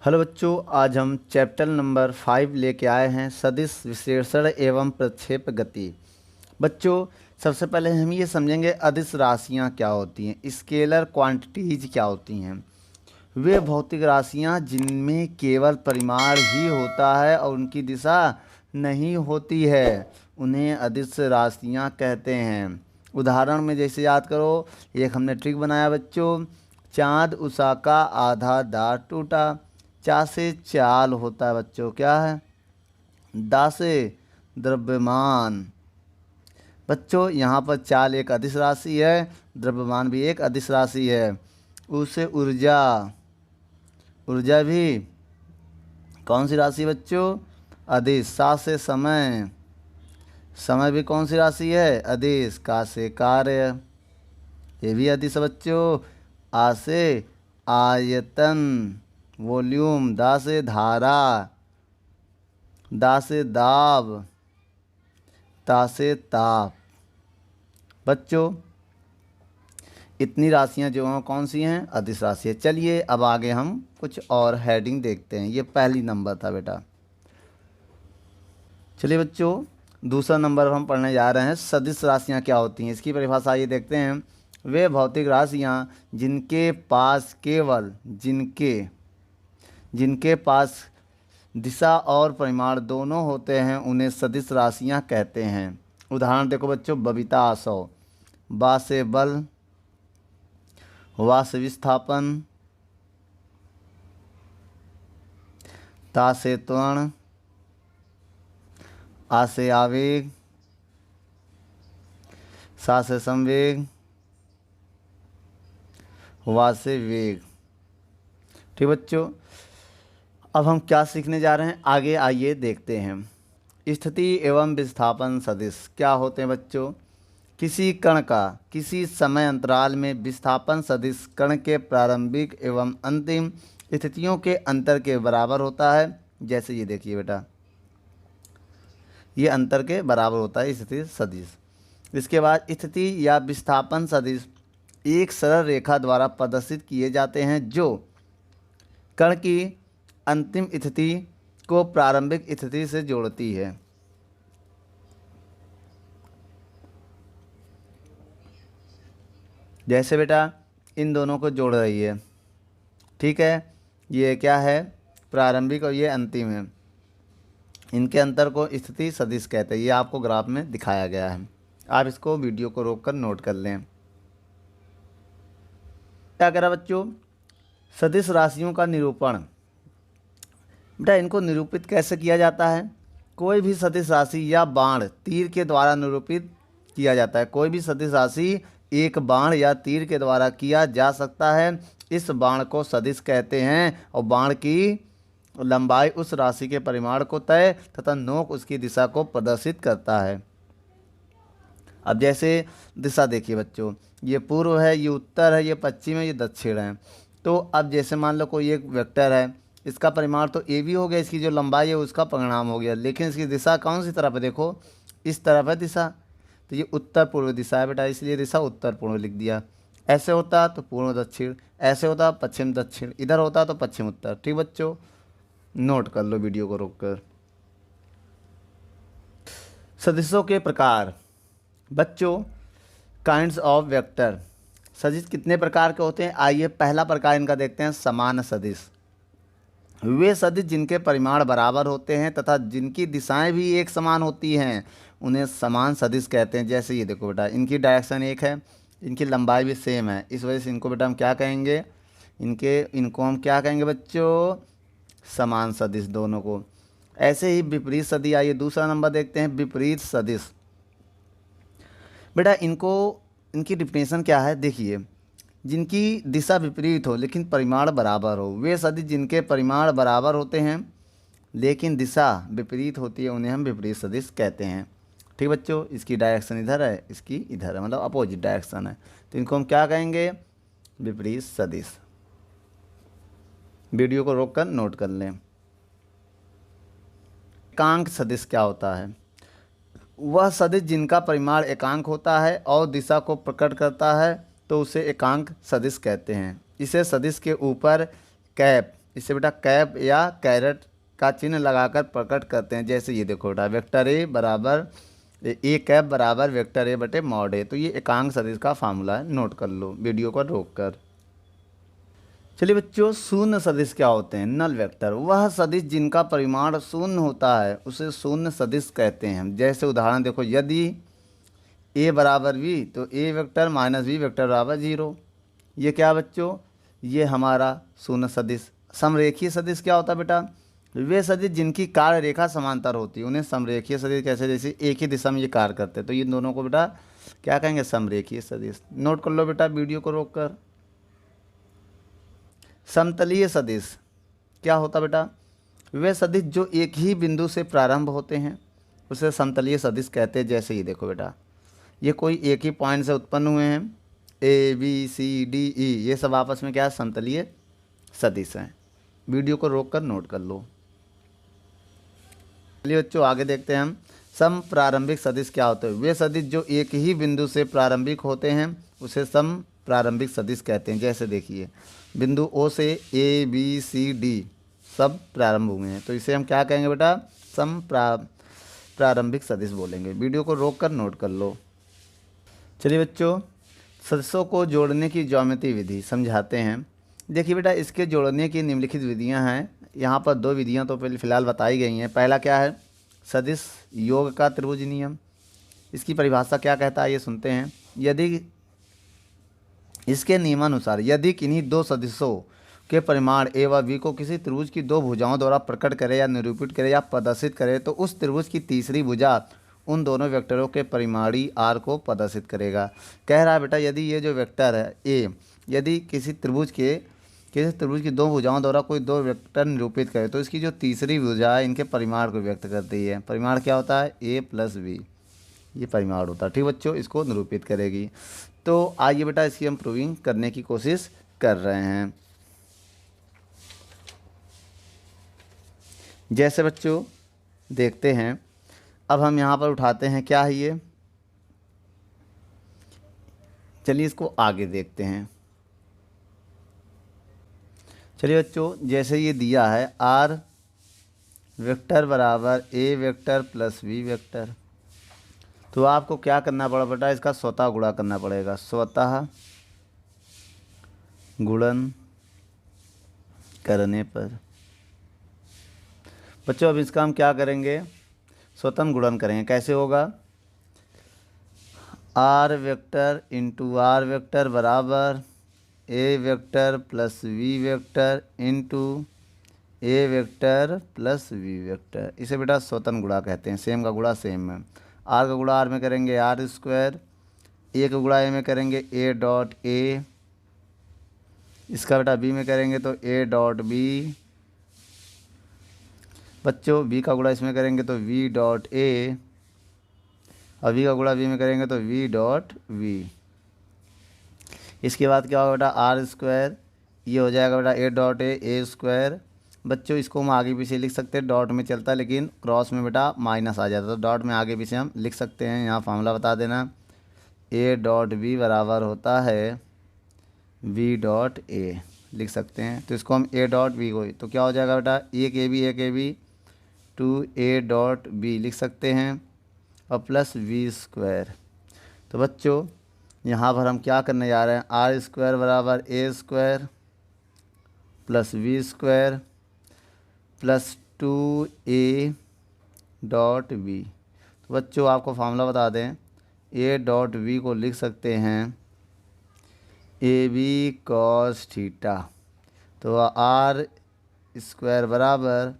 Hello बच्चों, आज हम चैप्टर नंबर 5 लेके आए हैं सदिश विश्लेषण एवं प्रक्षेप गति। बच्चों, सबसे पहले हम ये समझेंगे अदिश राशियाँ क्या होती हैं, स्केलर क्वांटिटीज क्या होती हैं। वे भौतिक राशियाँ जिनमें केवल परिमाण ही होता है और उनकी दिशा नहीं होती है, उन्हें अदिश राशियाँ कहते हैं। उदाहरण में जैसे याद करो, एक हमने ट्रिक बनाया बच्चों, चाँद उषा का आधा दार टूटा। चा से चाल होता है बच्चों, क्या है? दा से द्रव्यमान। बच्चों यहाँ पर चाल एक अदिश राशि है, द्रव्यमान भी एक अदिश राशि है। उसे ऊर्जा, ऊर्जा भी कौन सी राशि बच्चों? अदिश। सा से समय, समय भी कौन सी राशि है? अदिश। का से कार्य, ये भी अदिश है बच्चों। आ से आयतन, वॉल्यूम। दा से धारा, दा से दाब, ता से ताप। बच्चों, इतनी राशियां जो हैं कौन सी हैं? अदिश राशि है। चलिए अब आगे हम कुछ और हेडिंग देखते हैं। ये पहली नंबर था बेटा। चलिए बच्चों, दूसरा नंबर हम पढ़ने जा रहे हैं सदिश राशियां क्या होती हैं। इसकी परिभाषा ये देखते हैं। वे भौतिक राशियां जिनके पास केवल जिनके पास दिशा और परिमाण दोनों होते हैं उन्हें सदिश राशियां कहते हैं। उदाहरण देखो बच्चों, बबीता आसव। बा से बल, वा से विस्थापन, ता से त्वरण, आ से आवेग, सा से संवेग, वा से वेग। ठीक बच्चों, अब हम क्या सीखने जा रहे हैं आगे, आइए देखते हैं। स्थिति एवं विस्थापन सदिश क्या होते हैं बच्चों? किसी कण का किसी समय अंतराल में विस्थापन सदिश कण के प्रारंभिक एवं अंतिम स्थितियों के अंतर के बराबर होता है। जैसे ये देखिए बेटा, ये अंतर के बराबर होता है स्थिति सदिश। इसके बाद स्थिति या विस्थापन सदिश एक सरल रेखा द्वारा प्रदर्शित किए जाते हैं जो कण की अंतिम स्थिति को प्रारंभिक स्थिति से जोड़ती है। जैसे बेटा इन दोनों को जोड़ रही है, ठीक है। ये क्या है? प्रारंभिक और ये अंतिम है। इनके अंतर को स्थिति सदिश कहते हैं। ये आपको ग्राफ में दिखाया गया है, आप इसको वीडियो को रोककर नोट कर लें। क्या करा बच्चों? सदिश राशियों का निरूपण। बेटा इनको निरूपित कैसे किया जाता है? कोई भी सदिश राशि या बाण तीर के द्वारा निरूपित किया जाता है। कोई भी सदिश राशि एक बाण या तीर के द्वारा किया जा सकता है। इस बाण को सदिश कहते हैं और बाण की लंबाई उस राशि के परिमाण को तय तथा नोक उसकी दिशा को प्रदर्शित करता है। अब जैसे दिशा देखिए बच्चों, ये पूर्व है, ये उत्तर है, ये पश्चिम है, ये दक्षिण है। तो अब जैसे मान लो कोई एक वेक्टर है, इसका परिमाण तो ए भी हो गया, इसकी जो लंबाई है उसका परिणाम हो गया, लेकिन इसकी दिशा कौन सी तरफ है? देखो इस तरफ है दिशा, तो ये उत्तर पूर्व दिशा है बेटा, इसलिए दिशा उत्तर पूर्व लिख दिया। ऐसे होता तो पूर्व दक्षिण, ऐसे होता पश्चिम दक्षिण, इधर होता तो पश्चिम उत्तर। ठीक बच्चों, नोट कर लो वीडियो को रोककर। सदिशों के प्रकार बच्चों, काइंड्स ऑफ वेक्टर। सदिश कितने प्रकार के होते हैं? आइए पहला प्रकार इनका देखते हैं, समान सदिश। वे सदिश जिनके परिमाण बराबर होते हैं तथा जिनकी दिशाएं भी एक समान होती हैं उन्हें समान सदिश कहते हैं। जैसे ये देखो बेटा, इनकी डायरेक्शन एक है, इनकी लंबाई भी सेम है, इस वजह से इनको बेटा हम क्या कहेंगे? इनको हम क्या कहेंगे बच्चों? समान सदिश दोनों को। ऐसे ही विपरीत सदिश। आइए दूसरा नंबर देखते हैं, विपरीत सदिश। बेटा इनकी डिफिनेशन क्या है? देखिए, जिनकी दिशा विपरीत हो लेकिन परिमाण बराबर हो, वे सदिश जिनके परिमाण बराबर होते हैं लेकिन दिशा विपरीत होती है उन्हें हम विपरीत सदिश कहते हैं। ठीक बच्चों, इसकी डायरेक्शन इधर है, इसकी इधर है, मतलब अपोजिट डायरेक्शन है, तो इनको हम क्या कहेंगे? विपरीत सदिश। वीडियो को रोककर नोट कर लें। एकांक सदिश क्या होता है? वह सदिश जिनका परिमाण एकांक होता है और दिशा को प्रकट करता है तो उसे एकांक सदिश कहते हैं। इसे सदिश के ऊपर कैप इससे बेटा कैप या कैरेट का चिन्ह लगाकर प्रकट करते हैं। जैसे ये देखो बेटा, वेक्टर ए बराबर ए कैप बराबर वेक्टर ए बटे मॉड ए। तो ये एकांक सदिश का फार्मूला है, नोट कर लो वीडियो को रोक कर। चलिए बच्चों, शून्य सदिश क्या होते हैं? नल वेक्टर, वह सदिश जिनका परिमाण शून्य होता है उसे शून्य सदिश कहते हैं। जैसे उदाहरण देखो, यदि ए बराबर बी तो ए वेक्टर माइनस बी वेक्टर बराबर 0। ये क्या बच्चों? ये हमारा शून्य सदिश। समरेखीय सदिश क्या होता है बेटा? वे सदिश जिनकी कार्य रेखा समांतर होती है उन्हें समरेखीय सदिश कैसे, जैसे एक ही दिशा में ये कार्य करते हैं तो इन दोनों को बेटा क्या कहेंगे? समरेखीय सदिश। नोट कर लो बेटा वीडियो को रोक कर। समतलीय सदिश क्या होता बेटा? वे सदिश जो एक ही बिंदु से प्रारंभ होते हैं उसे समतलीय सदिश कहते हैं। जैसे ये देखो बेटा, ये कोई एक ही पॉइंट से उत्पन्न हुए हैं, A B C D E, ये सब आपस में क्या है? समतलीय सदिश हैं। वीडियो को रोक कर नोट कर लो। चलिए बच्चों आगे देखते हैं हम। सम प्रारंभिक सदिश क्या होते हैं? वे सदिश जो एक ही बिंदु से प्रारंभिक होते हैं उसे सम प्रारंभिक सदिश कहते हैं। जैसे देखिए, बिंदु ओ से ए बी सी डी सब प्रारंभ हुए हैं तो इसे हम क्या कहेंगे बेटा? सम प्रारंभिक सदिश बोलेंगे। वीडियो को रोक कर नोट कर लो। चलिए बच्चों, सदिशों को जोड़ने की ज्यामितीय विधि समझाते हैं। देखिए बेटा, इसके जोड़ने की निम्नलिखित विधियां हैं। यहाँ पर दो विधियां तो फिलहाल बताई गई हैं। पहला क्या है? सदिश योग का त्रिभुज नियम। इसकी परिभाषा क्या कहता है ये सुनते हैं। यदि इसके नियमानुसार यदि किन्हीं दो सदिशों के परिमाण ए व बी को किसी त्रिभुज की दो भुजाओं द्वारा प्रकट करे या निरूपित करे या प्रदर्शित करे तो उस त्रिभुज की तीसरी भुजा उन दोनों वेक्टरों के परिमाणी आर को प्रदर्शित करेगा। कह रहा है बेटा, यदि ये जो वेक्टर है ए, यदि किसी त्रिभुज की दो भुजाओं द्वारा कोई दो वेक्टर निरूपित करे तो इसकी जो तीसरी भुजा है इनके परिमाण को व्यक्त करती है। परिमाण क्या होता है? ए प्लस बी, ये परिमाण होता है। ठीक बच्चों, इसको निरूपित करेगी। तो आइए बेटा इसकी हम प्रूविंग करने की कोशिश कर रहे हैं। जैसे बच्चों देखते हैं, अब हम यहाँ पर उठाते हैं, क्या है ये? चलिए इसको आगे देखते हैं। चलिए बच्चों, जैसे ये दिया है आर वेक्टर बराबर A vector plus B vector, तो आपको क्या करना पड़ा बेटा? इसका स्वतः गुणा करना पड़ेगा। स्वतः गुणन करने पर बच्चों अब इसका हम क्या करेंगे? स्वतः गुणन करेंगे। कैसे होगा? R vector into R vector बराबर A vector plus V vector into A vector plus V vector. इसे बेटा स्वतः गुणा कहते हैं। सेम का गुणा सेम में। आर का गुणा आर में करेंगे आर स्क्वायर, ए का गुणा ए में करेंगे ए डॉट ए, इसका बेटा बी में करेंगे तो ए डॉट बी। बच्चों बी का गुणा इसमें करेंगे तो वी डॉट ए, और वी का गुणा बी में करेंगे तो वी डॉट वी। इसके बाद क्या होगा बेटा? आर स्क्वायर, ये हो जाएगा बेटा ए डॉट ए स्क्वायर। बच्चों इसको हम आगे पीछे लिख सकते हैं, डॉट में चलता है लेकिन क्रॉस में बेटा माइनस आ जाता है तो डॉट में आगे पीछे हम लिख सकते हैं। यहाँ फार्मूला बता देना, ए डॉट बी बराबर होता है वी डॉट ए, लिख सकते हैं। तो इसको हम ए डॉट बी को, तो क्या हो जाएगा बेटा? एक A B to A dot B लिख सकते हैं और प्लस वी स्क्वायर। तो बच्चों यहाँ पर हम क्या करने जा रहे हैं? आर स्क्वायर बराबर A square plus V square plus 2a dot B. तो बच्चों आपको फार्मूला बता दें, ए डॉट बी को लिख सकते हैं ए बी कॉस थीटा। तो आर स्क्वायर बराबर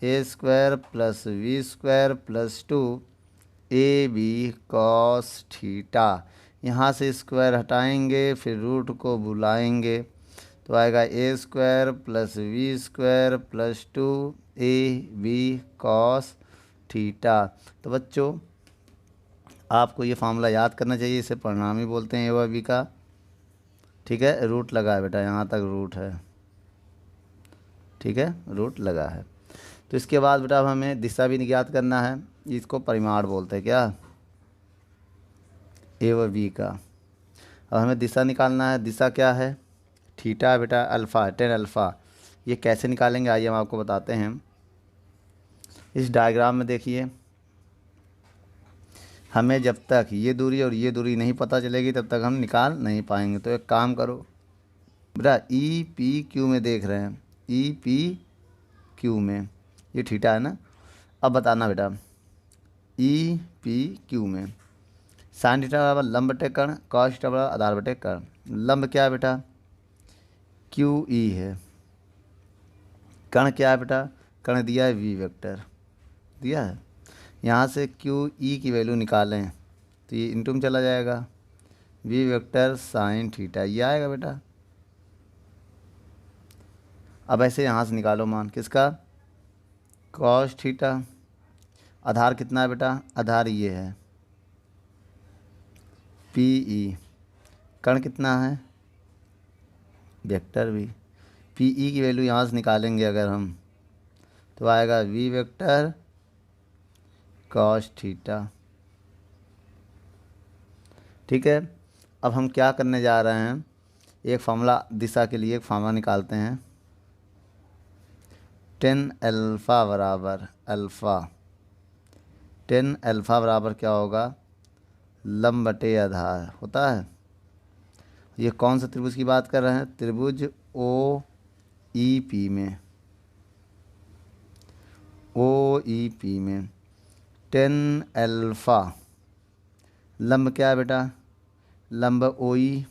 A square plus V square plus 2ab cos theta. यहाँ से स्क्वायर हटाएंगे फिर रूट को बुलाएंगे तो आएगा A square plus V square plus 2ab cos theta. तो बच्चों आपको ये फार्मूला याद करना चाहिए, इसे परिणामी बोलते हैं ए व बी का। ठीक है, रूट लगा है बेटा, यहाँ तक रूट है। ठीक है, रूट लगा है। तो इसके बाद बेटा अब हमें दिशा भी ज्ञात करना है, इसको परिमाण बोलते हैं क्या? ए व बी का। अब हमें दिशा निकालना है। दिशा क्या है? थीटा है बेटा, अल्फ़ा है, टेन अल्फ़ा। ये कैसे निकालेंगे आइए हम आपको बताते हैं। इस डायग्राम में देखिए, हमें जब तक ये दूरी और ये दूरी नहीं पता चलेगी तब तक हम निकाल नहीं पाएंगे। तो एक काम करो बेटा, ई पी क्यू में देख रहे हैं, ई पी क्यू में ये थीटा है ना। अब बताना बेटा, ई पी क्यू में साइन थीटा बराबर लंब बटे कर्ण, कॉस थीटा बराबर आधार बटे कर्ण। लंब क्या है बेटा, क्यू ई है। कर्ण क्या है बेटा, कर्ण दिया है वी वेक्टर दिया है। यहाँ से क्यू ई की वैल्यू निकालें तो ये इंटू में चला जाएगा, वी वेक्टर साइन थीटा ये आएगा बेटा। अब ऐसे यहाँ से निकालो मान किसका, कॉस थीटा। आधार कितना है बेटा, आधार ये है पी ई। कर्ण कितना है, वेक्टर भी। पी ई की वैल्यू यहाँ से निकालेंगे अगर हम तो आएगा वी वेक्टर कॉस थीटा। ठीक है। अब हम क्या करने जा रहे हैं, एक फार्मूला दिशा के लिए एक फार्मूला निकालते हैं। टेन अल्फ़ा बराबर अल्फ़ा, टेन अल्फ़ा बराबर क्या होगा, लंब बटे आधार होता है। ये कौन सा त्रिभुज की बात कर रहे हैं, त्रिभुज ओ ई पी में, ओ ई पी में टेन अल्फ़ा लंब क्या है बेटा, लंब ओ ई,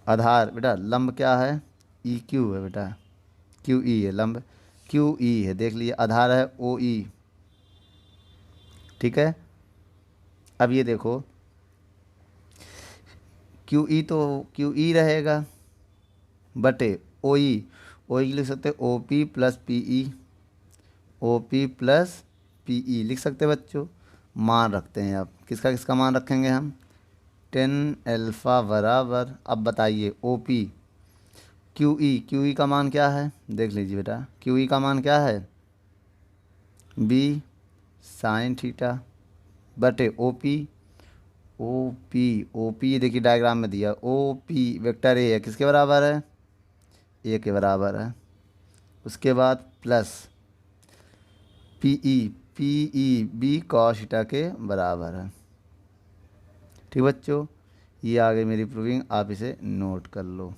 आधार बेटा लंब क्या है, ई क्यू है बेटा, क्यू ई है लंब, क्यू ई है देख लीजिए, आधार है ओ ई। ठीक है। अब ये देखो क्यू ई तो क्यू ई रहेगा बटे ओ ई, ओ ई लिख सकते O P plus P E, O P plus P E लिख सकते हैं बच्चों। मान रखते हैं अब किसका किसका मान रखेंगे हम, टेन अल्फ़ा बराबर, अब बताइए O P Q E, Q E का मान क्या है देख लीजिए बेटा, क्यू ई का मान क्या है बी साइन थीटा बटे O P, O P, O P देखिए डायग्राम में दिया, ओ पी वेक्टर ए है किसके बराबर है, ए के बराबर है। उसके बाद plus P E B cos theta के बराबर है। ठीक बच्चों, ये आ गई मेरी प्रूविंग, आप इसे नोट कर लो।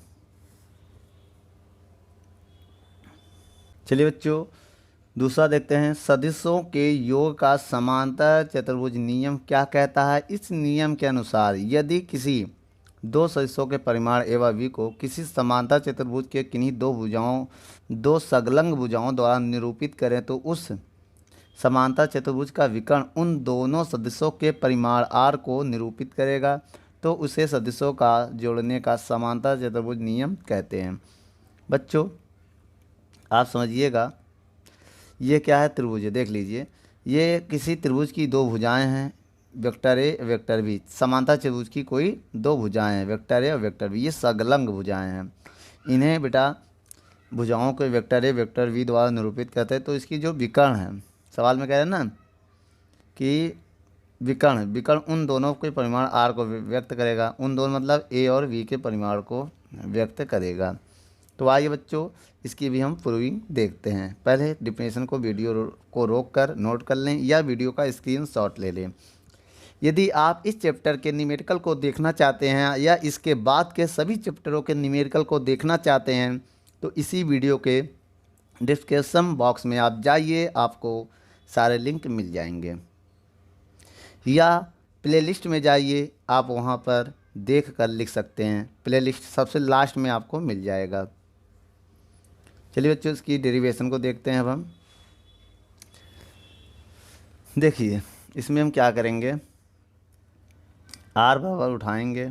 चलिए बच्चों दूसरा देखते हैं, सदिशों के योग का समांतर चतुर्भुज नियम क्या कहता है। इस नियम के अनुसार यदि किसी दो सदिशों के परिमाण ए व बी को किसी समांतर चतुर्भुज के किन्हीं दो भुजाओं, दो संलग्न भुजाओं द्वारा निरूपित करें तो उस समांतर चतुर्भुज का विकर्ण उन दोनों सदिशों के परिमाण आर को निरूपित करेगा, तो उसे सदिशों का जोड़ने का समांतर चतुर्भुज नियम कहते हैं। बच्चों आप समझिएगा, ये क्या है, त्रिभुज है देख लीजिए, ये किसी त्रिभुज की दो भुजाएं हैं, वेक्टर ए वेक्टर बी। समांतर त्रिभुज की कोई दो भुजाएं हैं, वेक्टर ए और वेक्टर बी, ये संलग्न भुजाएं हैं। इन्हें बेटा भुजाओं को वेक्टर ए वेक्टर बी द्वारा निरूपित करते हैं। तो इसकी जो विकर्ण है, सवाल में कह रहे हैं ना कि विकर्ण, विकर्ण उन दोनों के परिमाण आर को व्यक्त करेगा, उन दोनों मतलब ए और बी के परिमाण को व्यक्त करेगा। तो आइए बच्चों इसकी भी हम प्रूविंग देखते हैं। पहले डिफिनेशन को वीडियो को रोक कर नोट कर लें या वीडियो का स्क्रीनशॉट ले लें। यदि आप इस चैप्टर के न्यूमेरिकल को देखना चाहते हैं या इसके बाद के सभी चैप्टरों के न्यूमेरिकल को देखना चाहते हैं तो इसी वीडियो के डिस्क्रिप्शन बॉक्स में आप जाइए, आपको सारे लिंक मिल जाएंगे, या प्लेलिस्ट में जाइए, आप वहाँ पर देख कर लिख सकते हैं। प्लेलिस्ट सबसे लास्ट में आपको मिल जाएगा। चलिए बच्चों इसकी डेरिवेशन को देखते हैं अब हम। देखिए इसमें हम क्या करेंगे, आर बराबर उठाएंगे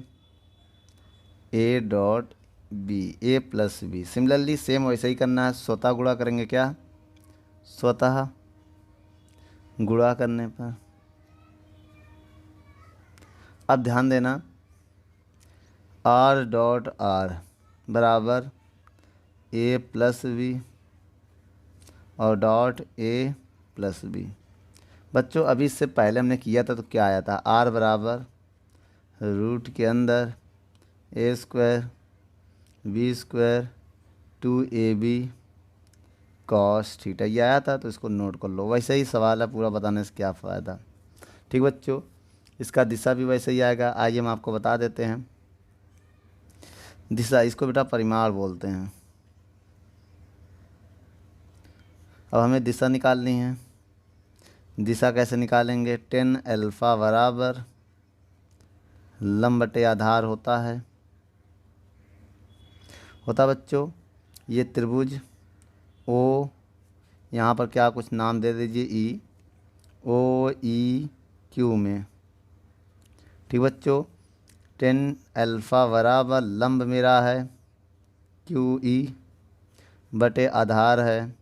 A dot B, A plus B. Similarly same वैसे ही करना है, स्वतः गुणा करेंगे, क्या स्वतः गुणा करने पर। अब ध्यान देना, आर डॉट आर बराबर ए प्लस बी और डॉट ए प्लस बी। बच्चों अभी इससे पहले हमने किया था तो क्या आया था, आर बराबर रूट के अंदर A square B square 2ab cos theta, ये आया था तो इसको नोट कर लो। वैसे ही सवाल है, पूरा बताने से क्या फ़ायदा। ठीक बच्चों, इसका दिशा भी वैसे ही आएगा। आइए हम आपको बता देते हैं दिशा। इसको बेटा परिमाण बोलते हैं। अब हमें दिशा निकालनी है। दिशा कैसे निकालेंगे? टेन अल्फ़ा बराबर लंब बटे आधार होता बच्चों। ये त्रिभुज ओ, यहाँ पर क्या कुछ नाम दे दीजिए, ई, ओ ई क्यू में। ठीक बच्चों, टेन अल्फ़ा बराबर लंब मेरा है क्यू ई बटे आधार है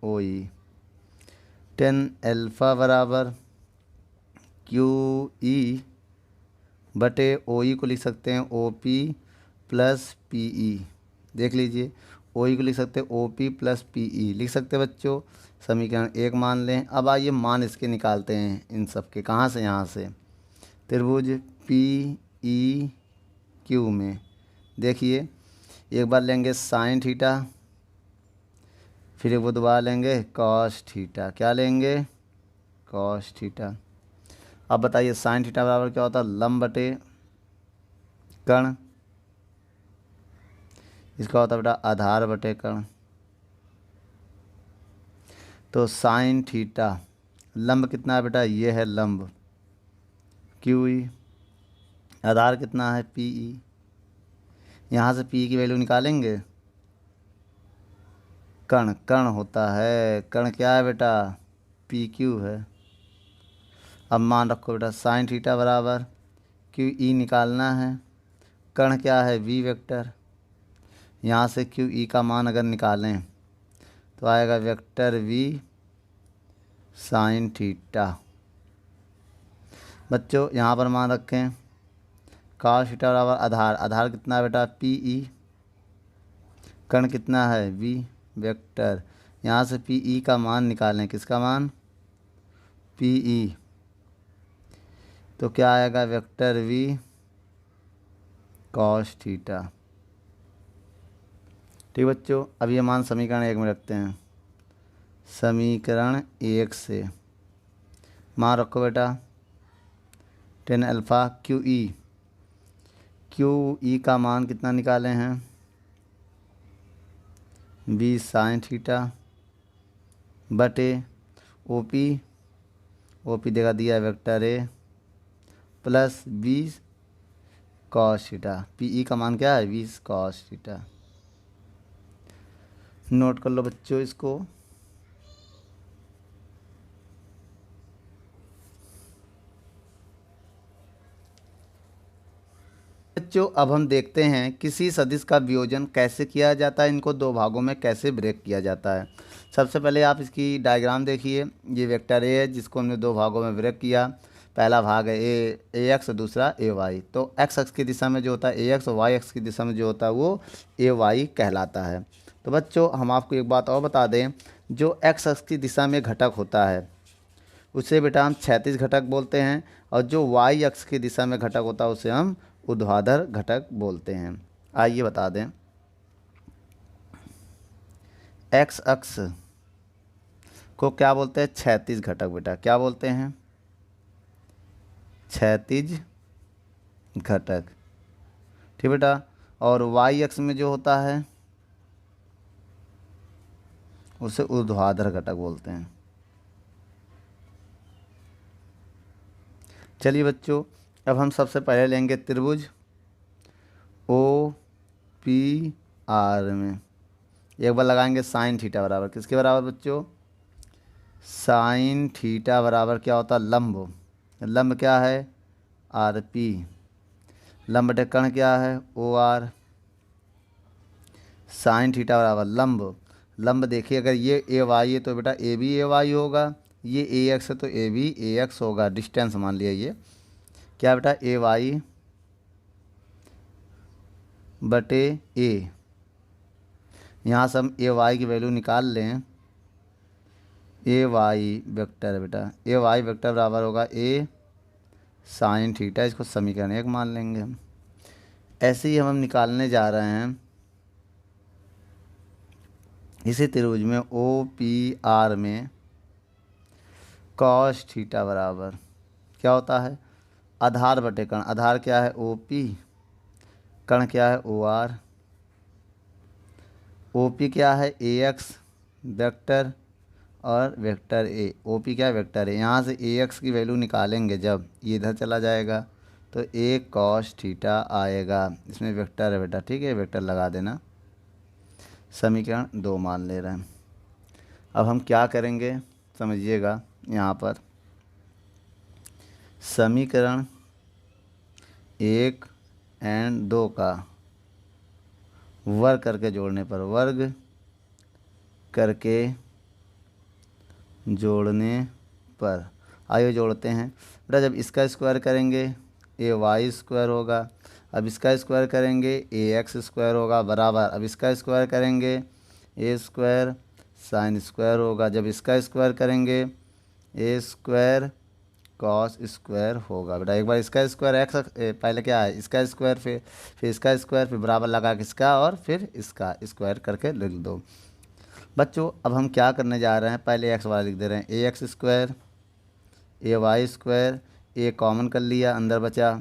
ओ ई। टेन अल्फ़ा बराबर क्यू ई बटे ओ ई को लिख सकते हैं O P plus P E. देख लीजिए, ओ ई को लिख सकते हैं O P plus P E, लिख सकते हैं बच्चों। समीकरण 1 मान लें। अब आइए मान इसके निकालते हैं इन सब के। कहाँ से? यहाँ से त्रिभुज पी ई क्यू में। देखिए, एक बार लेंगे साइन थीटा, फिर एक बार दोबारा लेंगे कॉस थीटा। क्या लेंगे? Cos theta. अब बताइए साइन थीटा बराबर क्या होता है? लंब बटे कर्ण। इसका होता है बेटा आधार बटे कर्ण। तो साइन थीटा, लंब कितना है बेटा? ये है लंब क्यू ई, आधार कितना है? P E. यहाँ से पी की वैल्यू निकालेंगे। कर्ण, कर्ण होता है, कर्ण क्या है बेटा? पी क्यू है। अब मान रखो बेटा साइन थीटा बराबर क्यू ई निकालना है, कर्ण क्या है? V vector. यहाँ से क्यू ई का मान अगर निकालें तो आएगा वेक्टर वी साइन थीटा। बच्चों यहाँ पर मान रखें कॉस थीटा बराबर आधार, आधार कितना है बेटा? P E. कर्ण कितना है? V vector. यहाँ से पी ई का मान निकालें। किसका मान? P E. तो क्या आएगा? Vector V cos theta. ठीक बच्चों, अब ये मान समीकरण 1 में रखते हैं। समीकरण 1 से मान रखो बेटा tan alpha Q E, Q E का मान कितना निकाले हैं? बी साइन थीटा बटे ओ पी देगा दिया vector A plus B cos theta. P E का मान क्या है? 20 कॉस थीटा। नोट कर लो बच्चों इसको। बच्चों अब हम देखते हैं किसी सदिश का वियोजन कैसे किया जाता है, इनको दो भागों में कैसे ब्रेक किया जाता है। सबसे पहले आप इसकी डायग्राम देखिए। ये वेक्टर ए है जिसको हमने दो भागों में ब्रेक किया। पहला भाग है ए एक्स, दूसरा ए वाई। तो एक्स अक्ष की दिशा में जो होता है ए एक्स और वाई अक्ष की दिशा में जो होता है वो ए वाई कहलाता है। तो बच्चों हम आपको एक बात और बता दें, जो एक्स अक्ष की दिशा में घटक होता है उसे बेटा हम क्षैतिज घटक बोलते हैं, और जो वाई अक्ष की दिशा में घटक होता है उसे हम ऊर्ध्वाधर घटक बोलते हैं। आइए बता दें, एक्स अक्ष को क्या बोलते हैं? क्षैतिज घटक। बेटा क्या बोलते हैं? क्षैतिज घटक। ठीक बेटा। और वाई अक्ष में जो होता है उसे ऊर्ध्वाधर घटक बोलते हैं। चलिए बच्चों, अब हम सबसे पहले लेंगे त्रिभुज ओ पी आर में। एक बार लगाएंगे साइन थीटा बराबर किसके बराबर बच्चों? साइन थीटा बराबर क्या होता है? लंब। लंब क्या है? R P. लंब बटे कर्ण क्या है? O R. साइन थीटा बराबर लंब, लंब देखिए अगर ये ए वाई है तो बेटा ए भी ए वाई होगा, ये ए एक्स है तो ए भी ए एक्स होगा। डिस्टेंस मान लिया ये क्या बेटा? ए वाई बटे ए। यहाँ से हम ए वाई की वैल्यू निकाल लें। ए वाई वेक्टर है बेटा, ए वाई वेक्टर बराबर होगा ए साइन थीटा। इसको समीकरण 1 मान लेंगे हम। ऐसे ही हम निकालने जा रहे हैं इसी त्रिभुज में ओ पी आर में कॉस थीटा बराबर क्या होता है, आधार बटे कर्ण। आधार क्या है, ओ पी, कर्ण क्या है, ओ आर। ओ पी क्या है, ए एक्स वेक्टर और वेक्टर ए। ओ पी क्या है, वेक्टर है। यहाँ से ए एक्स की वैल्यू निकालेंगे जब, ये इधर चला जाएगा तो ए कॉस थीटा आएगा। इसमें वेक्टर है बेटा, ठीक है, वेक्टर लगा देना। समीकरण 2 मान ले रहे हैं। अब हम क्या करेंगे समझिएगा, यहाँ पर समीकरण 1 एंड 2 का वर्ग करके जोड़ने पर, वर्ग करके जोड़ने पर, आइए जोड़ते हैं बेटा। जब इसका स्क्वायर करेंगे ए वाई स्क्वायर होगा, अब इसका स्क्वायर करेंगे ए एक्स स्क्वायर होगा बराबर, अब इसका स्क्वायर करेंगे ए स्क्वायर साइन स्क्वायर होगा, जब इसका स्क्वायर करेंगे ए स्क्वायर कॉस स्क्वायर होगा। बेटा एक बार इसका स्क्वायर एक्स, पहले क्या है इसका स्क्वायर, फिर इसका स्क्वायर, फिर बराबर लगा के इसका, और फिर इसका स्क्वायर करके लिख दो। बच्चों अब हम क्या करने जा रहे हैं, पहले एक्स वाला लिख दे रहे हैं, ए एक्स स्क्वायर ए वाई स्क्वायर, ए कॉमन कर लिया, अंदर बचा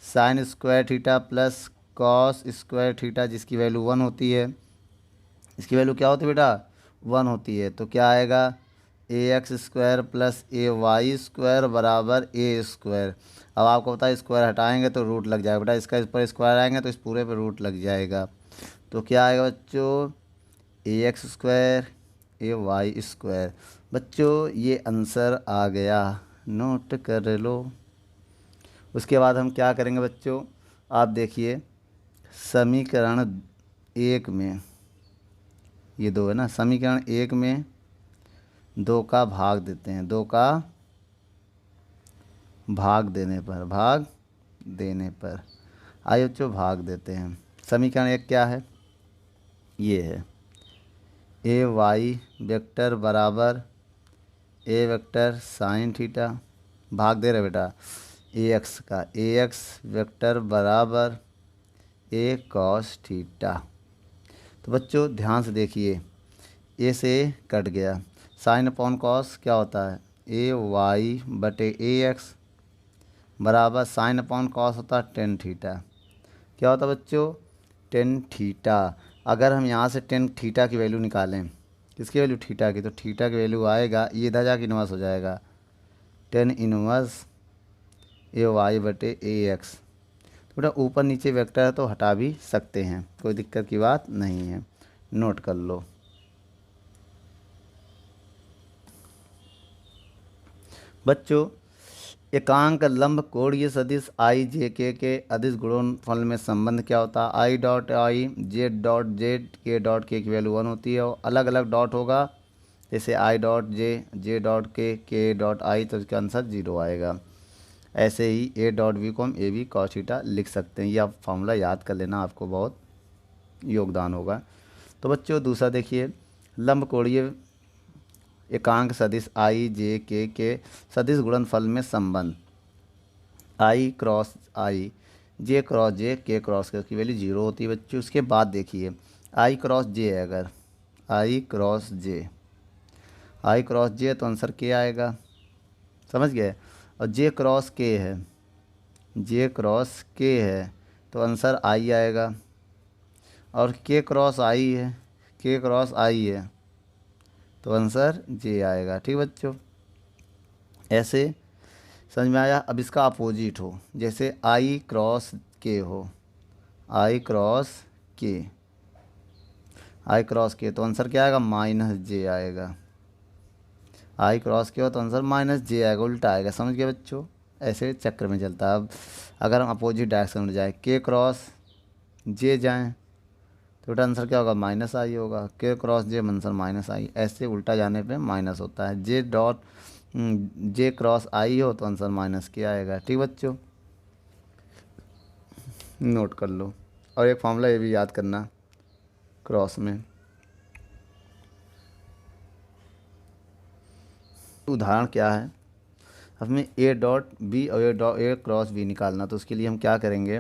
sine square theta plus cos square theta, जिसकी वैल्यू 1 होती है। इसकी वैल्यू क्या होती है बेटा, 1 होती है। तो क्या आएगा, ए एक्स स्क्वायर प्लस ए वाई स्क्वायर बराबर ए स्क्वायर। अब आपको पता है स्क्वायर हटाएंगे तो रूट लग जाएगा बेटा, इसका इस पर स्क्वायर आएंगे तो इस पूरे पर रूट लग जाएगा। तो क्या आएगा बच्चों, ए एक्स स्क्वायर ए वाई स्क्वायर। बच्चों ये आंसर आ गया, नोट कर लो। उसके बाद हम क्या करेंगे बच्चों, आप देखिए समीकरण 1 में, ये 2 है ना, समीकरण 1 में 2 का भाग देते हैं, 2 का भाग देने पर, भाग देने पर, आइए बच्चों भाग देते हैं। समीकरण 1 क्या है, ये है ए वाई वेक्टर बराबर ए वेक्टर साइन थीटा, भाग दे रहे बेटा ए एक्स का, ए एक्स वेक्टर बराबर ए कॉस थीटा। तो बच्चों ध्यान से देखिए, ए से कट गया, साइन अपॉन कॉस क्या होता है, ए वाई बटे ए एक्स बराबर साइन अपॉन कॉस होता है टेन थीटा। क्या होता है बच्चों, टेन थीटा। अगर हम यहाँ से टेन थीटा की वैल्यू निकालें, किसकी वैल्यू, थीटा की, तो थीटा की वैल्यू आएगा, ये इधर जाके इनवर्स हो जाएगा, टेन इनवर्स ए वाई बटे ए एक्स। तो बेटा ऊपर नीचे वेक्टर है तो हटा भी सकते हैं, कोई दिक्कत की बात नहीं है, नोट कर लो। बच्चों एकांक लंब कोणीय सदिश आई जे के अदिश गुणनफल में संबंध क्या होता है, I dot I Z dot Z के की वैल्यू 1 होती है, और अलग अलग डॉट होगा, जैसे आई डॉट जे डॉट के डॉट आई, तो इसका आंसर 0 आएगा। ऐसे ही ए डॉट बी को हम ए बी कॉस थीटा लिख सकते हैं। ये आप फॉर्मूला याद कर लेना, आपको बहुत योगदान होगा। तो बच्चों दूसरा देखिए, लंब कोणीय एकांक सदिश आई जे के सदिश गुणनफल में संबंध, आई क्रॉस आई जे क्रॉस जे के क्रॉस के की वैल्यू 0 होती है बच्चों। उसके बाद देखिए आई क्रॉस जे है, अगर आई क्रॉस जे तो आंसर के आएगा, समझ गए। और जे क्रॉस के है, जे क्रॉस के है तो आंसर आई आएगा। और के क्रॉस आई है, के क्रॉस आई है तो आंसर जे आएगा। ठीक बच्चों, ऐसे समझ में आया। अब इसका अपोजिट हो, जैसे आई क्रॉस के हो, आई क्रॉस के, आई क्रॉस के तो आंसर क्या आएगा, माइनस जे आएगा। आई क्रॉस के हो तो आंसर माइनस जे आएगा, उल्टा आएगा, समझ गए बच्चों। ऐसे चक्र में चलता है। अब अगर हम अपोजिट डायरेक्शन में जाए, के क्रॉस जे जाएँ तो बेटा आंसर क्या होगा, माइनस आई होगा, के क्रॉस जे आंसर माइनस आई। ऐसे उल्टा जाने पे माइनस होता है। जे क्रॉस आई हो तो आंसर माइनस के आएगा। ठीक बच्चों, नोट कर लो। और एक फॉर्मूला ये भी याद करना क्रॉस में। उदाहरण क्या है, हमें ए डॉट बी और ए क्रॉस बी निकालना, तो उसके लिए हम क्या करेंगे,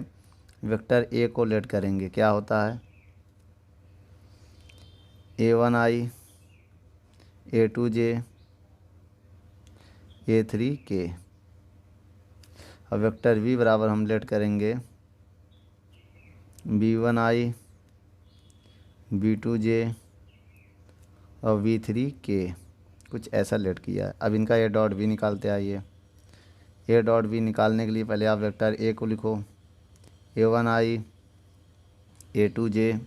वेक्टर ए को लेट करेंगे, क्या होता है A1i A2j A3k। अब वेक्टर v बराबर हम लेट करेंगे B1i B2j और V3k। कुछ ऐसा लेट किया है। अब इनका ए डॉट वी निकालते आइए। ए डॉट वी निकालने के लिए पहले आप वेक्टर ए को लिखो A1i A2j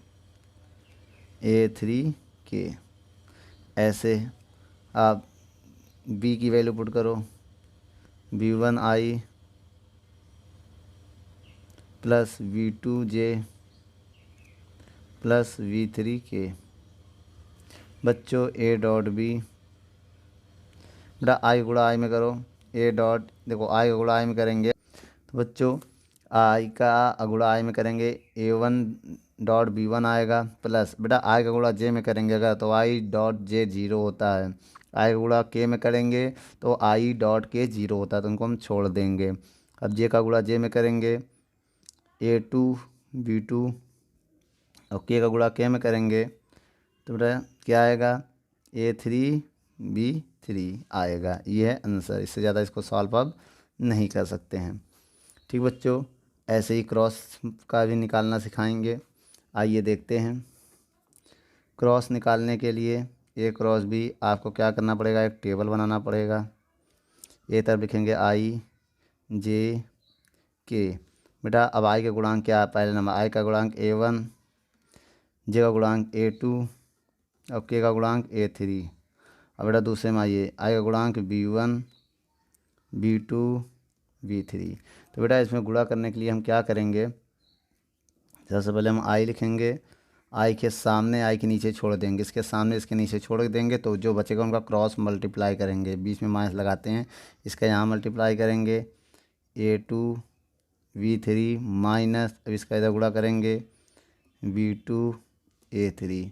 A3k। ऐसे आप बी की वैल्यू पुट करो B1i plus V2j plus V3k। बच्चों ए डॉट बी बेटा आई गुणा आई में करो। ए डॉट देखो आई गुणा आई में करेंगे तो बच्चों आई का गुणा आई में करेंगे A1.B1 आएगा प्लस बेटा आई का गुणा जे में करेंगे अगर तो आई डॉट जे जीरो होता है। आई का गुणा के में करेंगे तो आई डॉट के जीरो होता है तो उनको हम छोड़ देंगे। अब जे का गुणा जे में करेंगे A2B2 और के का गुणा के में करेंगे तो बेटा क्या आएगा A3B3 आएगा। ये है आंसर। इससे ज़्यादा इसको सॉल्व अब नहीं कर सकते हैं। ठीक बच्चों, ऐसे ही क्रॉस का भी निकालना सिखाएंगे। आइए देखते हैं। क्रॉस निकालने के लिए ए क्रॉस बी आपको क्या करना पड़ेगा, एक टेबल बनाना पड़ेगा। ए तरफ लिखेंगे आई जे के। बेटा अब आई के गुणांक क्या है, पहले नंबर आई का गुणांक A1, जे का गुणांक A2 और के का गुणांक A3। अब बेटा दूसरे में आइए, आई का गुणांक B1 B2 B3। तो बेटा इसमें गुणा करने के लिए हम क्या करेंगे, सबसे पहले हम आई लिखेंगे, आई के सामने आई के नीचे छोड़ देंगे, इसके सामने इसके नीचे छोड़ देंगे तो जो बचेगा उनका क्रॉस मल्टीप्लाई करेंगे, बीच में माइनस लगाते हैं, इसका यहाँ मल्टीप्लाई करेंगे A2V3 माइनस, अब इसका इधर गुणा करेंगे B2A3,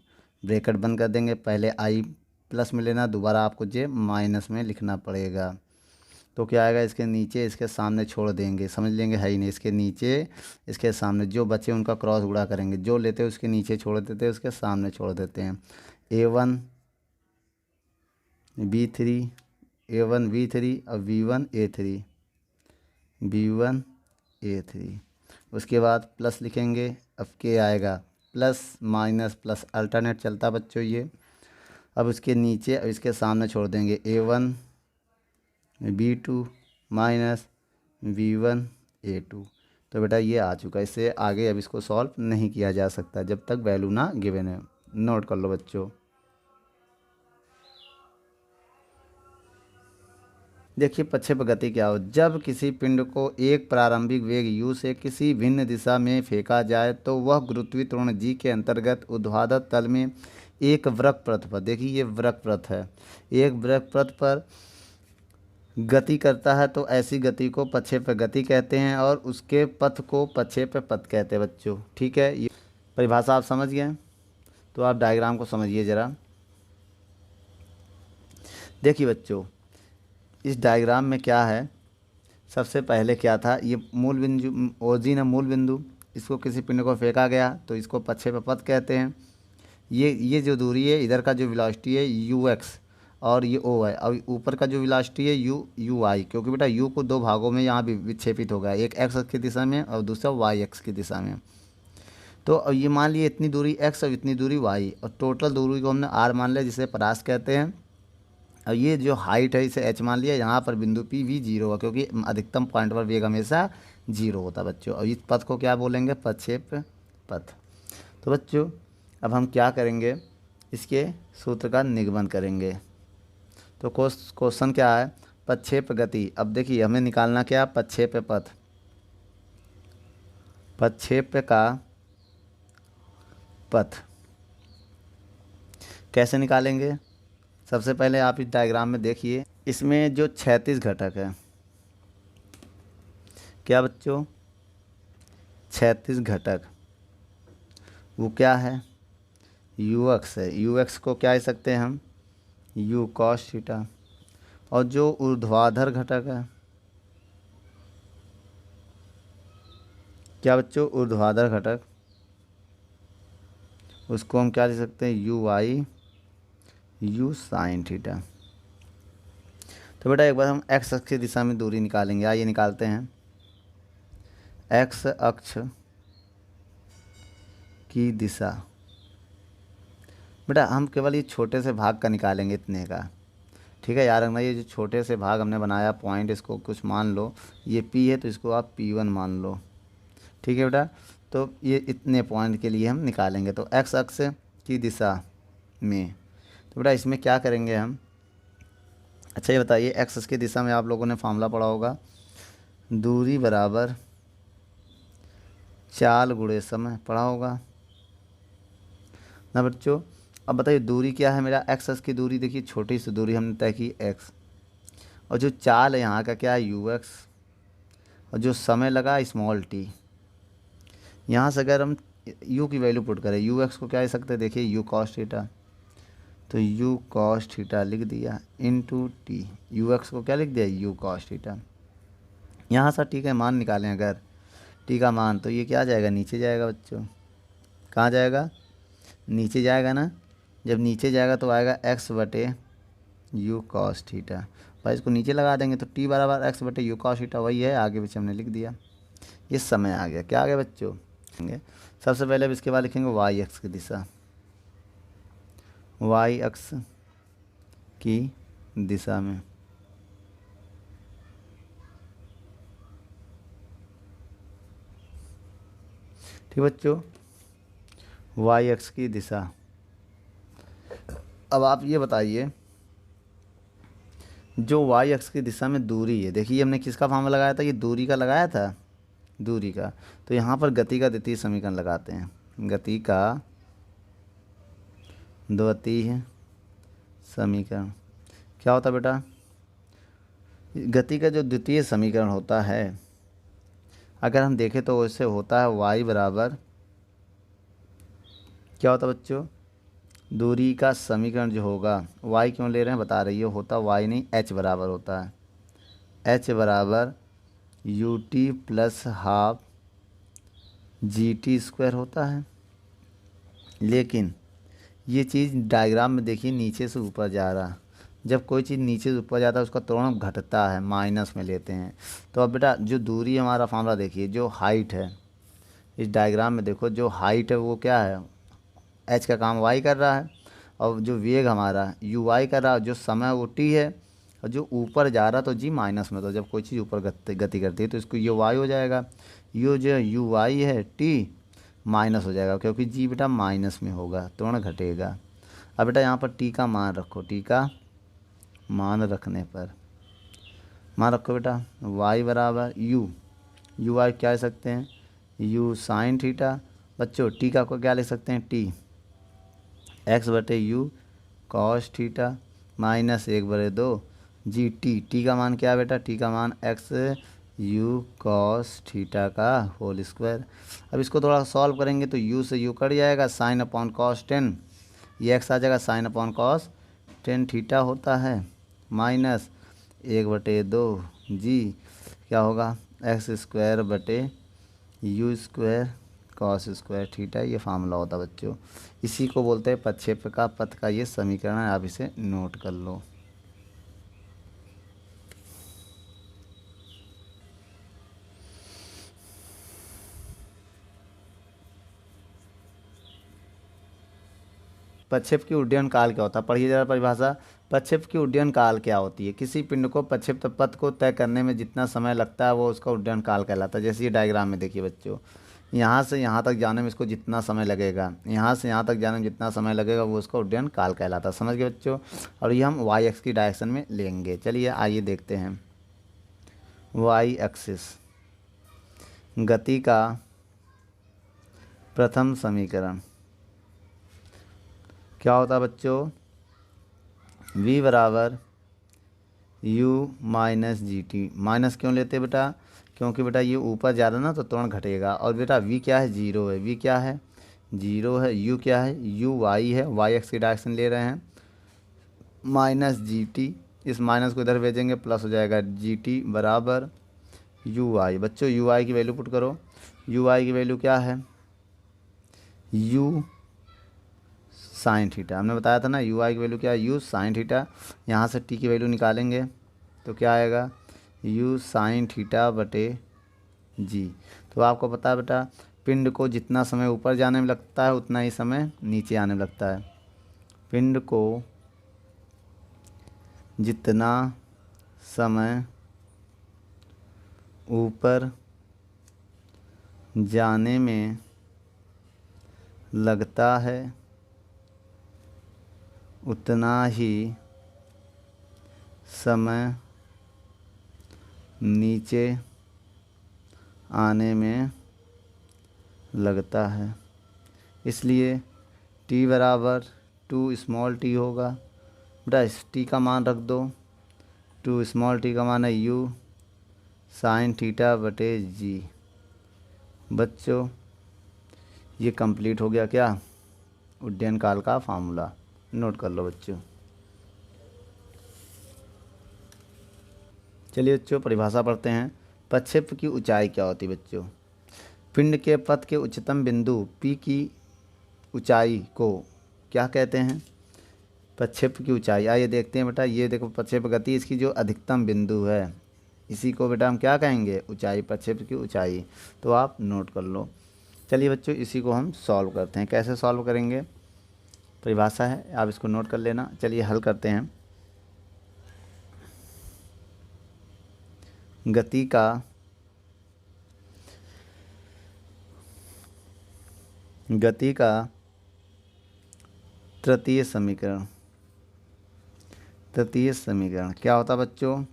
ब्रैकेट बंद कर देंगे। पहले आई प्लस में लेना, दोबारा आपको जे माइनस में लिखना पड़ेगा। तो क्या आएगा, इसके नीचे इसके सामने छोड़ देंगे, समझ लेंगे है ही नहीं, इसके नीचे इसके सामने जो बचे उनका क्रॉस गुणा करेंगे, जो लेते हैं उसके नीचे छोड़ देते हैं, उसके सामने छोड़ देते हैं। A1B3 A1B3 और B1A3 उसके बाद प्लस लिखेंगे। अब के आएगा प्लस माइनस प्लस अल्टरनेट चलता बच्चों ये। अब उसके नीचे अब इसके सामने छोड़ देंगे A1B2 माइनस B1A2। तो बेटा ये आ चुका है। इससे आगे अब इसको सॉल्व नहीं किया जा सकता जब तक वैल्यू ना गिवन है। नोट कर लो बच्चों। देखिए प्रक्षेप गति क्या हो, जब किसी पिंड को एक प्रारंभिक वेग u से किसी भिन्न दिशा में फेंका जाए तो वह गुरुत्वाकर्षण g के अंतर्गत ऊर्ध्वाधर तल में एक वक्रपथ पर, देखिए ये वक्रपथ है, एक वक्रपथ पर गति करता है तो ऐसी गति को प्रक्षेप गति कहते हैं और उसके पथ को प्रक्षेप पथ कहते हैं बच्चों। ठीक है, ये परिभाषा आप समझ गए। तो आप डायग्राम को समझिए ज़रा। देखिए बच्चों इस डायग्राम में क्या है, सबसे पहले क्या था, ये मूल बिंदु ओरिजिन है, मूल बिंदु, इसको किसी पिंड को फेंका गया तो इसको प्रक्षेप पथ कहते हैं। ये जो दूरी है, इधर का जो वेलोसिटी है ux और ये o है, और ऊपर का जो वेलोसिटी है ui, क्योंकि बेटा u को दो भागों में यहाँ भी विक्षेपित हो गया, एक x की दिशा में और दूसरा y x की दिशा में। तो अब ये मान लिए इतनी दूरी x और इतनी दूरी y, और टोटल दूरी को हमने r मान लिया जिसे परास कहते हैं। और ये जो हाइट है इसे h मान लिया। यहाँ पर बिंदु P भी जीरो है क्योंकि अधिकतम पॉइंट पर वेग हमेशा जीरो होता है बच्चों। और इस पथ को क्या बोलेंगे, प्रक्षेप पथ। तो बच्चों अब हम क्या करेंगे, इसके सूत्र का निगमन करेंगे। तो क्वेश्चन क्या है, प्रक्षेप गति। अब देखिए हमें निकालना क्या, प्रक्षेप पथ। प्रक्षेप का पथ कैसे निकालेंगे, सबसे पहले आप इस डायग्राम में देखिए, इसमें जो क्षैतिज घटक है, क्या बच्चों, क्षैतिज घटक वो क्या है, ux है। ux को क्या लिख सकते हैं हम, u cos थीटा। और जो ऊर्ध्वाधर घटक है, क्या बच्चों, ऊर्ध्वाधर घटक उसको हम क्या लिख सकते हैं, you why you sine theta. तो बेटा एक बार हम एक्स अक्ष की दिशा में दूरी निकालेंगे, आइए निकालते हैं। एक्स अक्ष की दिशा, बेटा हम केवल ये छोटे से भाग का निकालेंगे इतने का, ठीक है। याद रखना ये जो छोटे से भाग हमने बनाया पॉइंट, इसको कुछ मान लो, ये पी है तो इसको आप P1 मान लो, ठीक है बेटा। तो ये इतने पॉइंट के लिए हम निकालेंगे। तो एक्स अक्ष की दिशा में, तो बेटा इसमें क्या करेंगे हम, अच्छा ये बताइए, एक्स अक्ष की दिशा में आप लोगों ने फार्मूला पढ़ा होगा, दूरी बराबर चाल गुणे समय, पढ़ा होगा ना बच्चों। अब बताइए दूरी क्या है, मेरा एक्स अक्ष की दूरी देखिए, छोटी सी दूरी हमने तय की एक्स, और जो चाल है यहाँ का क्या है यू एक्स, और जो समय लगा स्मॉल टी। यहाँ से अगर हम u की वैल्यू पुट करें, यू एक्स को क्या लिख सकते हैं, देखिए यू कॉस थीटा, तो यू कॉस थीटा लिख दिया इनटू टी, यू एक्स को क्या लिख दिया, यू कॉस थीटा। यहाँ से टी का मान निकालें अगर, टी का मान, तो ये क्या आ जाएगा, नीचे जाएगा बच्चों, कहाँ जाएगा, नीचे जाएगा ना। जब नीचे जाएगा तो आएगा एक्स बटे यू कॉस थीटा, भाई इसको नीचे लगा देंगे तो टी बराबर एक्स बटे यू कॉस थीटा, वही है, आगे पीछे हमने लिख दिया। ये समय आ गया, क्या आ गया बच्चों, सबसे पहले अब इसके बाद लिखेंगे वाई एक्स की दिशा, वाई अक्ष की दिशा में, ठीक बच्चों, वाई अक्ष की दिशा। अब आप ये बताइए, जो वाई अक्ष की दिशा में दूरी है, देखिए हमने किसका फार्मूला लगाया था, ये दूरी का लगाया था, दूरी का। तो यहाँ पर गति का द्वितीय समीकरण लगाते हैं, गति का द्वितीय समीकरण क्या होता है बेटा, गति का जो द्वितीय समीकरण होता है, अगर हम देखें तो उससे होता है y बराबर, क्या होता है बच्चों, दूरी का समीकरण जो होगा, y क्यों ले रहे हैं बता रही है, होता y नहीं h बराबर होता है, h बराबर U T plus half G T square होता है। लेकिन ये चीज़ डायग्राम में देखिए नीचे से ऊपर जा रहा, जब कोई चीज़ नीचे से ऊपर जाता है उसका त्वरण घटता है, माइनस में लेते हैं। तो अब बेटा जो दूरी हमारा फार्मूला देखिए, जो हाइट है इस डायग्राम में देखो, जो हाइट है वो क्या है, एच का काम वाई कर रहा है, और जो वेग हमारा यू वाई कर रहा है, जो समय वो टी है, और जो ऊपर जा रहा तो जी माइनस में। तो जब कोई चीज़ ऊपर गति करती है तो इसको ये वाई हो जाएगा, यो जो यू वाई है टी माइनस हो जाएगा, क्योंकि जी बेटा माइनस में होगा, त्वरण घटेगा। अब बेटा यहाँ पर टी का मान रखो, टी का मान रखने पर, मान रखो बेटा वाई बराबर यू वाई क्या लिख सकते हैं, यू साइन थीटा। बच्चों टी का को क्या लिख सकते हैं, टी एक्स बटे you cos theta minus 1/2 G T का मान क्या है बेटा, टी का मान एक्स यू कॉस थीटा का होल स्क्वायर। अब इसको थोड़ा सॉल्व करेंगे तो यू से यू कट जाएगा, साइन अपॉन कॉस 10, ये एक्स आ जाएगा, साइन अपॉन कॉस 10 थीटा होता है, माइनस 1/2 जी क्या होगा, एक्स स्क्वायर बटे you square cos square theta, ये फार्मूला होता है बच्चों। इसी को बोलते हैं प्रक्षेप का पथ का ये समीकरण है, आप इसे नोट कर लो। प्रक्षेप की उड्डयन काल क्या होता है, पढ़िए जरा परिभाषा। प्रक्षेप की उड्डयन काल क्या होती है, किसी पिंड को प्रक्षेप पथ को तय करने में जितना समय लगता है वो उसका उड्डयन काल कहलाता है। जैसे ये डायग्राम में देखिए बच्चों, यहाँ से यहाँ तक जाने में इसको जितना समय लगेगा, यहाँ से यहाँ तक जाने में जितना समय लगेगा वो उसका उड्डयन काल कहलाता है, समझ गए बच्चों। और ये हम वाई एक्स की डायरेक्शन में लेंगे। चलिए आइए देखते हैं, वाई एक्सिस गति का प्रथम समीकरण क्या होता है बच्चों, v बराबर u minus G T. Minus क्यों लेते बेटा, क्योंकि बेटा ये ऊपर जा रहा ना तो त्वरण घटेगा, और बेटा v क्या है, जीरो है, v क्या है, जीरो है, u क्या है, u y है, y एक्स की डायरेक्शन ले रहे हैं, माइनस जी टी, इस माइनस को इधर भेजेंगे प्लस हो जाएगा, जी टी बराबर यू वाई। बच्चों यू वाई की वैल्यू पुट करो, यू वाई की वैल्यू क्या है, यू साइन थीटा। हमने बताया था ना यू आई की वैल्यू क्या है, यू साइन थीटा। यहाँ से टी की वैल्यू निकालेंगे तो क्या आएगा, यू साइन थीटा बटे जी। तो आपको पता है बेटा, पिंड को जितना समय ऊपर जाने में लगता है उतना ही समय नीचे आने में लगता है। पिंड को जितना समय ऊपर जाने में लगता है उतना ही समय नीचे आने में लगता है। इसलिए t बराबर 2 स्मॉल t होगा। बेटा इस t का मान रख दो, 2 स्मॉल t का मान है u साइन थीटा बटे जी। बच्चों ये कंप्लीट हो गया क्या, उड्डयन काल का फार्मूला। नोट कर लो बच्चों। चलिए बच्चों परिभाषा पढ़ते हैं। प्रक्षेप की ऊंचाई क्या होती है बच्चों, पिंड के पथ के उच्चतम बिंदु P की ऊंचाई को क्या कहते हैं, प्रक्षेप की ऊंचाई। आइए देखते हैं बेटा, ये देखो प्रक्षेप गति, इसकी जो अधिकतम बिंदु है इसी को बेटा हम क्या कहेंगे, ऊंचाई, प्रक्षेप की ऊंचाई। तो आप नोट कर लो। चलिए बच्चों इसी को हम सॉल्व करते हैं। कैसे सॉल्व करेंगे, परिभाषा है, आप इसको नोट कर लेना। चलिए हल करते हैं। गति का तृतीय समीकरण क्या होता बच्चों,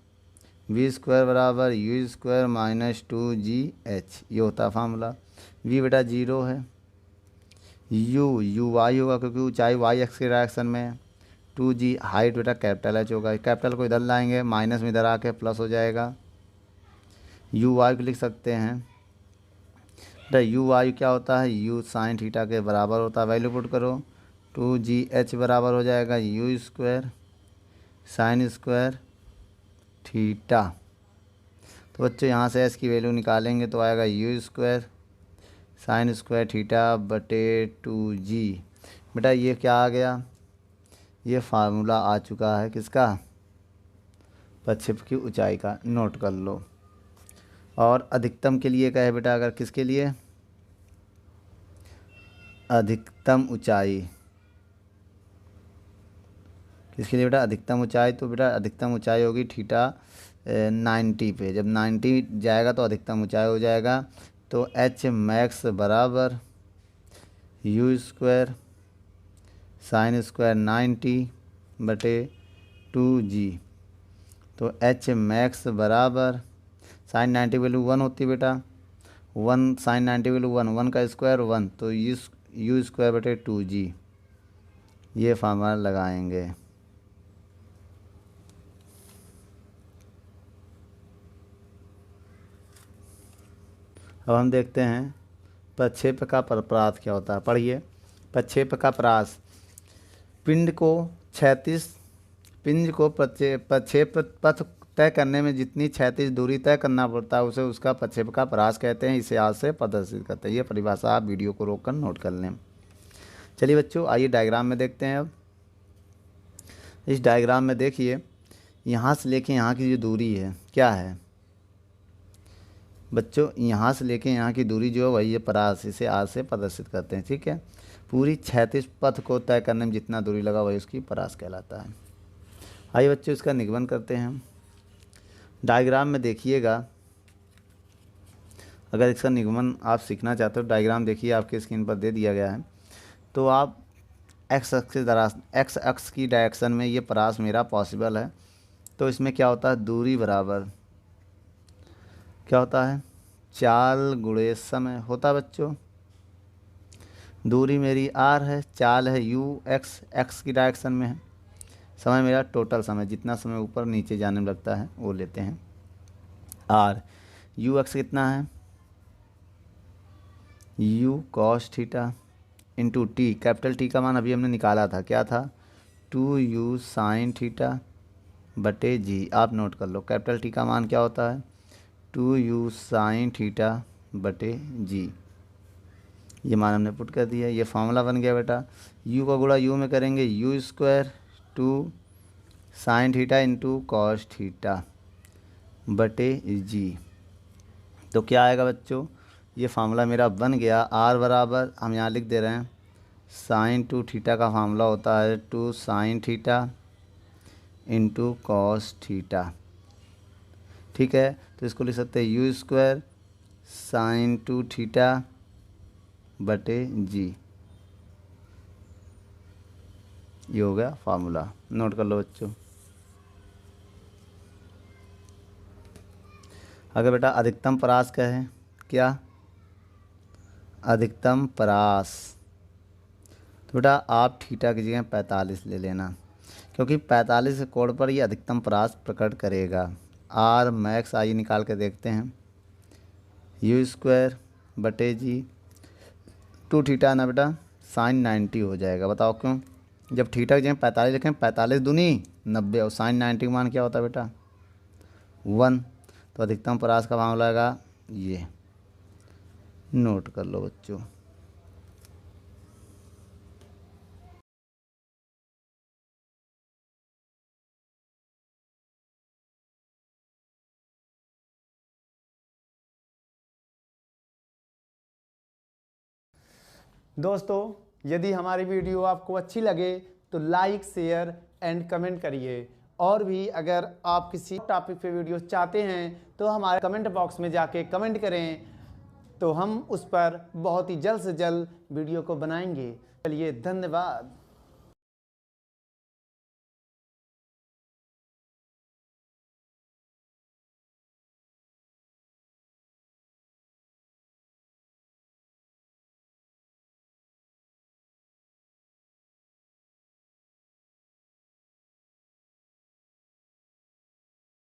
वी स्क्वायर बराबर यू स्क्वायर माइनस 2GH, ये होता फार्मूला। वी बेटा 0 है, यू वाई होगा क्योंकि ऊंचाई वाई एक्स के डायरेक्शन में है। 2G हाइट बेटा कैपिटल H होगा, कैपिटल को इधर लाएंगे माइनस में इधर आके प्लस हो जाएगा। यू वाई को लिख सकते हैं बेटा, यू वाई क्या होता है, यू साइन थीटा के बराबर होता है। वैल्यू पुट करो, 2GH बराबर हो जाएगा you square sine square theta. तो बच्चों यहाँ से एस की वैल्यू निकालेंगे तो आएगा you square sine square theta बटे 2G। बेटा ये क्या आ गया, ये फार्मूला आ चुका है किसका, प्रक्षेप की ऊंचाई का। नोट कर लो। और अधिकतम के लिए क्या है बेटा, अगर किसके लिए, अधिकतम ऊंचाई, किसके लिए बेटा, अधिकतम ऊंचाई। तो बेटा अधिकतम ऊंचाई होगी थीटा 90 पे। जब 90 जाएगा तो अधिकतम ऊंचाई हो जाएगा। तो एच मैक्स बराबर यू स्क्वायर साइन स्क्वायर 90 बटे 2G। तो एच मैक्स बराबर साइन 90 वैल्यू 1 होती है बेटा, 1 साइन 90 वैल्यू 1 का स्क्वायर 1, तो यू स्क्वायर बटे 2G, ये फार्मूला लगाएंगे। अब हम देखते हैं प्रक्षेप का प्रपरास क्या होता है। पढ़िए, प्रक्षेप का प्रयास, पिंड को प्रक्षेप पथ तय करने में जितनी क्षैतिज दूरी तय करना पड़ता है उसे उसका प्रक्षेप का प्रयास कहते हैं। इसे आज से प्रदर्शित करते हैं। ये परिभाषा आप वीडियो को रोककर नोट कर लें। चलिए बच्चों आइए डायग्राम में देखते हैं। अब इस डायग्राम में देखिए, यहाँ से लेके यहाँ की जो दूरी है क्या है बच्चों, यहाँ से लेके यहाँ की दूरी जो है वही है परास। इसे आज से प्रदर्शित करते हैं। ठीक है, पूरी क्षैतिज पथ को तय करने में जितना दूरी लगा वही उसकी परास कहलाता है। आइए बच्चों इसका निगमन करते हैं। डायग्राम में देखिएगा, अगर इसका निगमन आप सीखना चाहते हो, डायग्राम देखिए आपके स्क्रीन पर दे दिया गया है। तो आप एक्स अक्ष की डायरेक्शन में ये परास मेरा पॉसिबल है। तो इसमें क्या होता है, दूरी बराबर क्या होता है, चाल गुणे समय होता है बच्चों। दूरी मेरी r है, चाल है u, एक्स की डायरेक्शन में है, समय मेरा टोटल समय जितना समय ऊपर नीचे जाने में लगता है वो लेते हैं r। यू एक्स कितना है, u cos theta into T, capital T का मान अभी हमने निकाला था, क्या था, 2u साइन थीटा बटे जी। आप नोट कर लो, कैपिटल टी का मान क्या होता है, 2u साइन थीटा बटे जी। ये मान हमने पुट कर दिया, ये फार्मूला बन गया बेटा। u का गुणा u में करेंगे, u square 2 sine theta into cos theta बटे g। तो क्या आएगा बच्चों, ये फार्मूला मेरा बन गया। r बराबर हम यहाँ लिख दे रहे हैं, साइन 2 थीटा का फार्मूला होता है 2 sine theta into cos theta. ठीक है, तो इसको लिख सकते हैं यू स्क्वायर साइन 2 थीटा बटे जी। ये हो गया फार्मूला, नोट कर लो बच्चों। अगर बेटा अधिकतम परास का है, क्या अधिकतम परास, तो बेटा आप थीटा की जगह 45 ले लेना, क्योंकि 45 के कोण पर ये अधिकतम परास प्रकट करेगा। आर मैक्स आइए निकाल के देखते हैं, यू स्क्वायर बटे जी 2 थीटा ना बेटा साइन 90 हो जाएगा। बताओ क्यों, जब थीटा की जगह 45 लिखें, 45 दूनी 90 और साइन 90 का मान क्या होता है बेटा 1। तो अधिकतम परास का मामला आएगा ये, नोट कर लो बच्चों। दोस्तों, यदि हमारी वीडियो आपको अच्छी लगे तो लाइक, शेयर एंड कमेंट करिए। और भी अगर आप किसी टॉपिक पे वीडियो चाहते हैं तो हमारे कमेंट बॉक्स में जाके कमेंट करें, तो हम उस पर बहुत ही जल्द से जल्द वीडियो को बनाएंगे। चलिए, धन्यवाद।